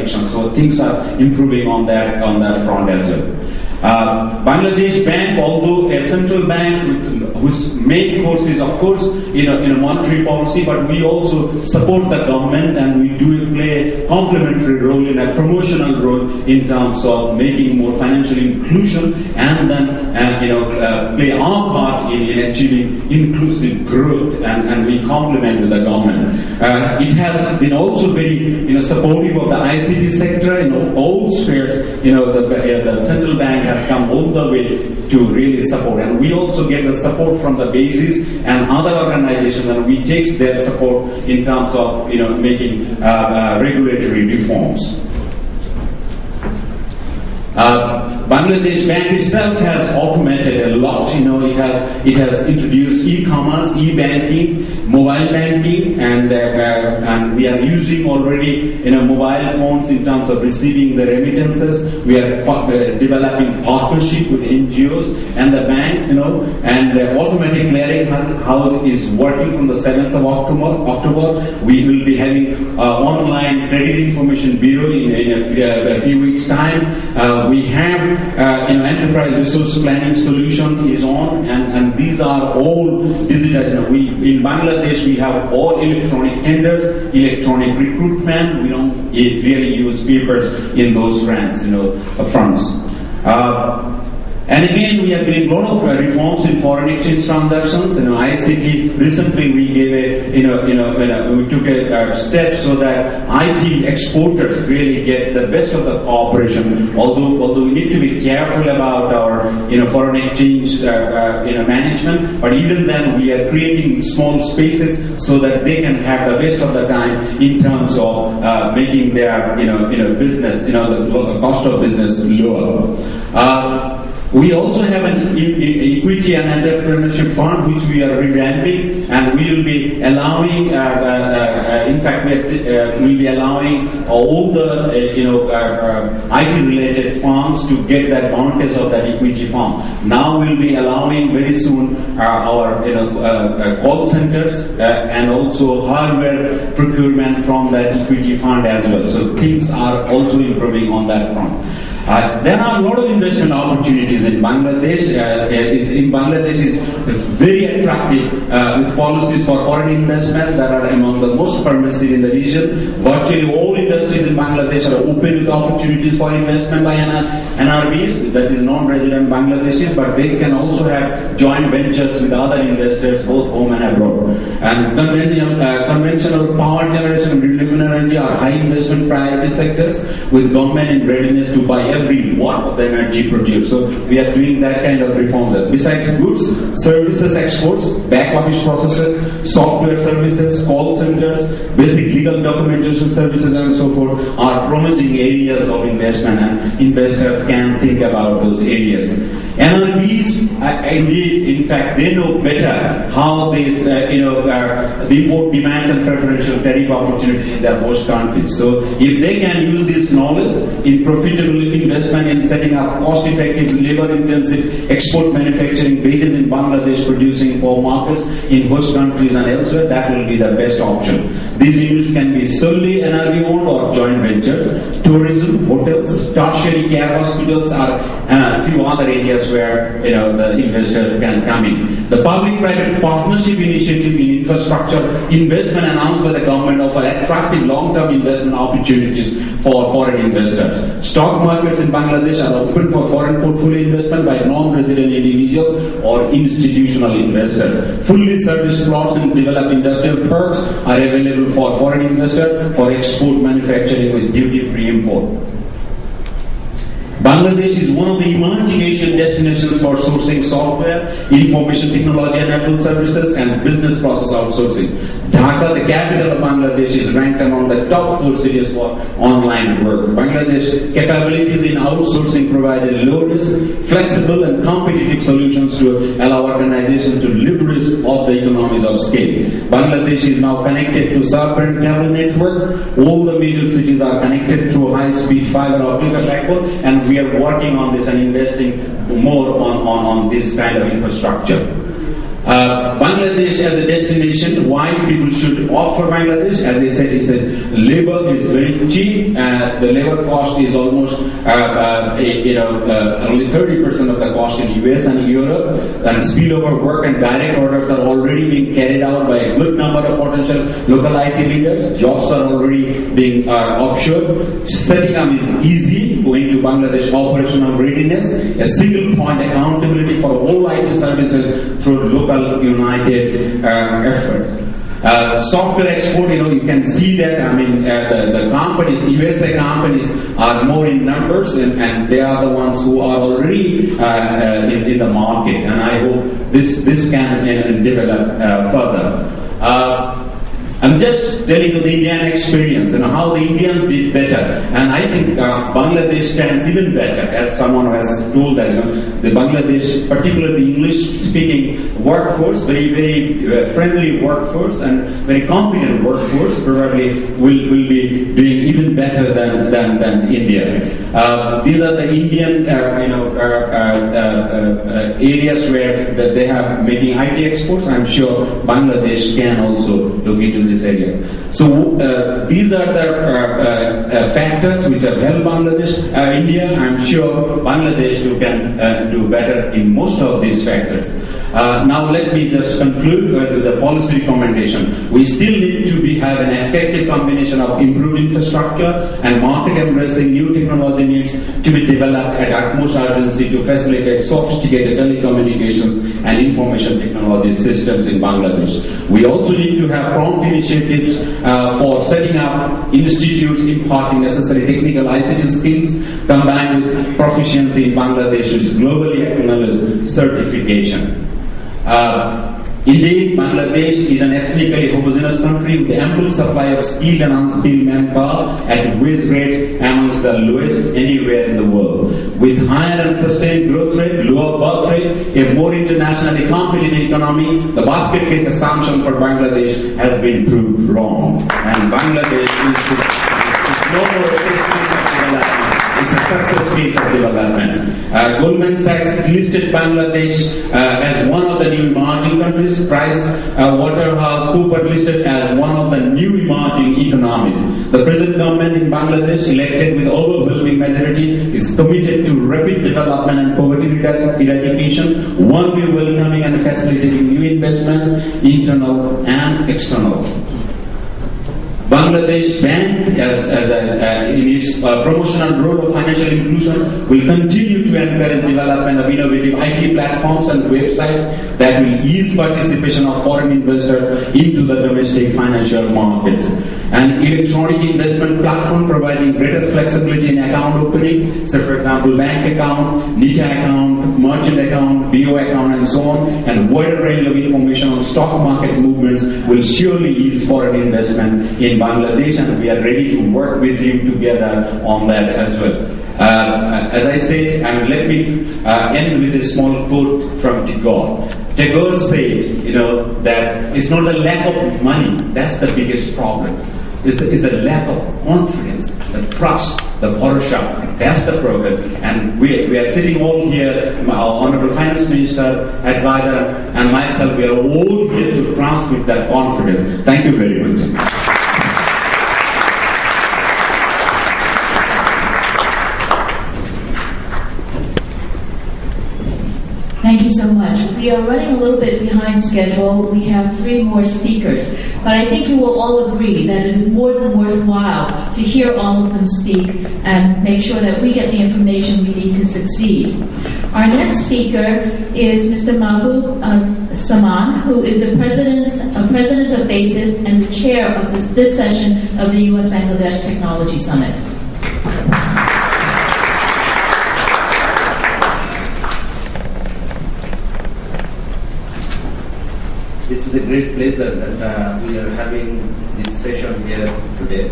transactions. So things are improving on that front as well. Bangladesh Bank, although a central bank whose main course is of course in a monetary policy, but we also support the government and we do play a complementary role in a promotional role in terms of making more financial inclusion and then play our part in achieving inclusive growth and we complement with the government. It has been also very supportive of the ICT sector in all spheres. The central bank has come all the way to really support, and we also get the support from the BASIS and other organizations, and we take their support in terms of making regulatory reforms. Bangladesh Bank itself has automated a lot. It has introduced e-commerce, e-banking, mobile banking, and we are using already mobile phones in terms of receiving the remittances. We are developing partnership with NGOs and the banks, and the automatic clearing house is working from the 7th of October. We will be having online credit information bureau in a few weeks' time. We have enterprise resource planning solution is on, and these are all digital. In Bangladesh we have all electronic tenders, electronic recruitment. We don't really use papers in those fronts. And again, we have been a lot of reforms in foreign exchange transactions. ICT recently we gave we took a step so that IT exporters really get the best of the cooperation. Although we need to be careful about our foreign exchange management, but even then we are creating small spaces so that they can have the best of the time in terms of making their business the cost of business lower. We also have an equity and entrepreneurship fund which we are revamping, and we will be allowing. In fact, we'll be allowing all the IT-related firms to get the advantage of that equity fund. Now we'll be allowing very soon our call centers and also hardware procurement from that equity fund as well. So things are also improving on that front. There are a lot of investment opportunities in Bangladesh. Bangladesh is very attractive with policies for foreign investment that are among the most permissive in the region. Virtually all industries in Bangladesh are open with opportunities for investment by NRBs, that is non-resident Bangladeshis, but they can also have joint ventures with other investors both home and abroad. And conventional power generation and renewable energy are high investment priority sectors with government in readiness to buy every watt of the energy produced. So we are doing that kind of reforms. Besides goods, services exports, back office processes, software services, call centers, basic legal documentation services and so forth are promising areas of investment, and investors can think about those areas. NRBs, indeed, in fact, they know better how these, the import demands and preferential tariff opportunities in their host countries. So, if they can use this knowledge in profitable investment in setting up cost-effective, labor-intensive export manufacturing bases in Bangladesh, producing for markets in host countries and elsewhere, that will be the best option. These units can be solely NRB-owned or joint ventures. Tourism, hotels, tertiary care hospitals are a few other areas where the investors can come in. The public-private partnership initiative in infrastructure investment announced by the government offer attractive long-term investment opportunities for foreign investors. Stock markets in Bangladesh are open for foreign portfolio investment by non-resident individuals or institutional investors. Fully serviced plots in developed industrial parks are available for foreign investors for export manufacturing with duty-free import. Bangladesh is one of the emerging Asian destinations for sourcing software, information technology enabled services, and business process outsourcing. Dhaka, the capital of Bangladesh, is ranked among the top 4 cities for online work. Bangladesh capabilities in outsourcing provide a low-risk, flexible, and competitive solutions to allow organizations to leverage off the economies of scale. Bangladesh is now connected to Submarine Cable Network. All the major cities are connected through high-speed fiber optic backbone, and we are working on this and investing more on this kind of infrastructure. Bangladesh as a destination, why people should opt for Bangladesh? As I said, labor is very cheap. The labor cost is almost only 30% of the cost in US and Europe. And spillover work and direct orders are already being carried out by a good number of potential local IT leaders. Jobs are already being offshore. Setting up is easy, going to Bangladesh operational readiness, a single point accountability for all IT services through local united effort. Software export, you can see that. The companies, USA companies, are more in numbers, and they are the ones who are already in the market. And I hope this can develop further. I'm just telling you the Indian experience and how the Indians did better. And I think Bangladesh stands even better, as someone has told that, the Bangladesh, particularly the English-speaking workforce, very, very friendly workforce and very competent workforce, probably will be doing even better than India. These are the Indian, areas where they have making IT exports. I'm sure Bangladesh can also look into these areas. So these are the factors which have helped India. I'm sure Bangladesh can do better in most of these factors. Now let me just conclude with the policy recommendation. We still need to have an effective combination of improved infrastructure and market embracing new technology needs to be developed at utmost urgency to facilitate sophisticated telecommunications and information technology systems in Bangladesh. We also need to have prompt initiatives for setting up institutes imparting necessary technical ICT skills combined with proficiency in Bangladesh's globally acknowledged certification. Indeed, Bangladesh is an ethnically homogeneous country with ample supply of skilled and unskilled manpower at wage rates amongst the lowest anywhere in the world. With higher and sustained growth rate, lower birth rate, a more internationally competitive economy, the basket case assumption for Bangladesh has been proved wrong. And Bangladesh is no more a development. It's a success case of development. Goldman Sachs listed Bangladesh as one of the new emerging countries. PricewaterhouseCoopers listed as one of the new emerging economies. The present government in Bangladesh, elected with overwhelming majority, is committed to rapid development and poverty eradication, warmly welcoming and facilitating new investments, internal and external. Bangladesh Bank, in its promotional role of financial inclusion, will continue to encourage development of innovative IT platforms and websites that will ease participation of foreign investors into the domestic financial markets. An electronic investment platform providing greater flexibility in account opening, say for example bank account, NITA account, merchant account, BO account and so on, and wider range of information on stock market movements will surely ease foreign investment in Bangladesh, and we are ready to work with you together on that as well. As I said, let me end with a small quote from Tagore. Tagore said, that it's not the lack of money that's the biggest problem. It's the lack of confidence, the trust, the bharasha. That's the problem. And we are sitting all here, our Honorable Finance Minister, Advisor, and myself, we are all here to transmit that confidence. Thank you very much. Thank you so much. We are running a little bit behind schedule. We have 3 more speakers, but I think you will all agree that it is more than worthwhile to hear all of them speak and make sure that we get the information we need to succeed. Our next speaker is Mr. Mahbub Saman, who is the president of BASIS and the chair of this session of the U.S.-Bangladesh Technology Summit. This is a great pleasure that we are having this session here today.